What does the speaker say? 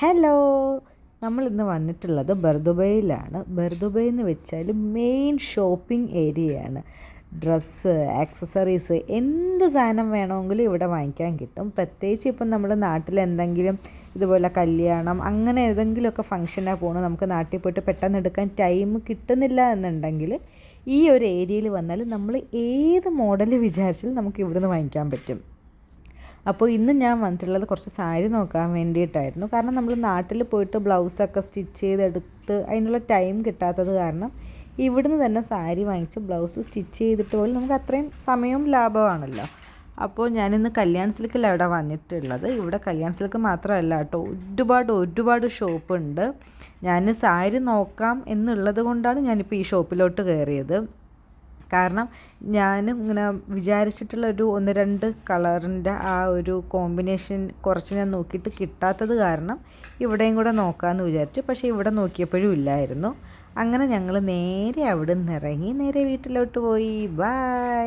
Hello, നമ്മളിന്ന് വന്നിട്ടുള്ളത് ബർദുബയിലാണ്. Bur Dubai എന്ന് വെച്ചാൽ മെയിൻ ഷോപ്പിംഗ് ഏരിയയാണ്. ഡ്രസ്സ്, ആക്സസറീസ്, എന്ത് സാധനം വേണമെങ്കിലും ഇവിടെ വാങ്ങിക്കാൻ കിട്ടും. പ്രത്യേകിച്ച് ഇപ്പം നമ്മൾ നാട്ടിൽ എന്തെങ്കിലും ഇതുപോലെ കല്യാണം അങ്ങനെ ഏതെങ്കിലുമൊക്കെ ഫംഗ്ഷനാണ് പോകുന്നത്, നമുക്ക് നാട്ടിൽ പോയിട്ട് പെട്ടെന്ന് എടുക്കാൻ ടൈം കിട്ടുന്നില്ല എന്നുണ്ടെങ്കിൽ ഈ ഒരു ഏരിയയിൽ വന്നാൽ നമ്മൾ ഏത് മോഡൽ വിചാരിച്ചാലും നമുക്ക് ഇവിടുന്ന് വാങ്ങിക്കാൻ പറ്റും. അപ്പോൾ ഇന്ന് ഞാൻ വന്നിട്ടുള്ളത് കുറച്ച് സാരി നോക്കാൻ വേണ്ടിയിട്ടായിരുന്നു. കാരണം നമ്മൾ നാട്ടിൽ പോയിട്ട് ബ്ലൗസൊക്കെ സ്റ്റിച്ച് ചെയ്തെടുത്ത് അതിനുള്ള ടൈം കിട്ടാത്തത് കാരണം ഇവിടുന്ന് തന്നെ സാരി വാങ്ങിച്ച് ബ്ലൗസ് സ്റ്റിച്ച് ചെയ്തിട്ട് പോലും നമുക്ക് അത്രയും സമയവും ലാഭമാണല്ലോ. അപ്പോൾ ഞാനിന്ന് കല്യാൺ സിൽക്കിലാണ് ഇവിടെ വന്നിട്ടുള്ളത്. ഇവിടെ കല്യാൺ സിൽക്ക് മാത്രമല്ല കേട്ടോ, ഒരുപാട് ഷോപ്പുണ്ട്. ഞാൻ സാരി നോക്കാം എന്നുള്ളത് കൊണ്ടാണ് ഞാനിപ്പോൾ ഈ ഷോപ്പിലോട്ട് കയറിയത്. കാരണം ഞാൻ ഇങ്ങനെ വിചാരിച്ചിട്ടുള്ള ഒരു 1-2 കളറിൻ്റെ ആ ഒരു കോമ്പിനേഷൻ കുറച്ച് ഞാൻ നോക്കിയിട്ട് കിട്ടാത്തത് കാരണം ഇവിടെയും കൂടെ നോക്കാമെന്ന് വിചാരിച്ചു. പക്ഷേ ഇവിടെ നോക്കിയപ്പോഴും ഇല്ലായിരുന്നു. അങ്ങനെ ഞങ്ങൾ നേരെ അവിടെ നിന്ന് ഇറങ്ങി നേരെ വീട്ടിലോട്ട് പോയി. ബൈ.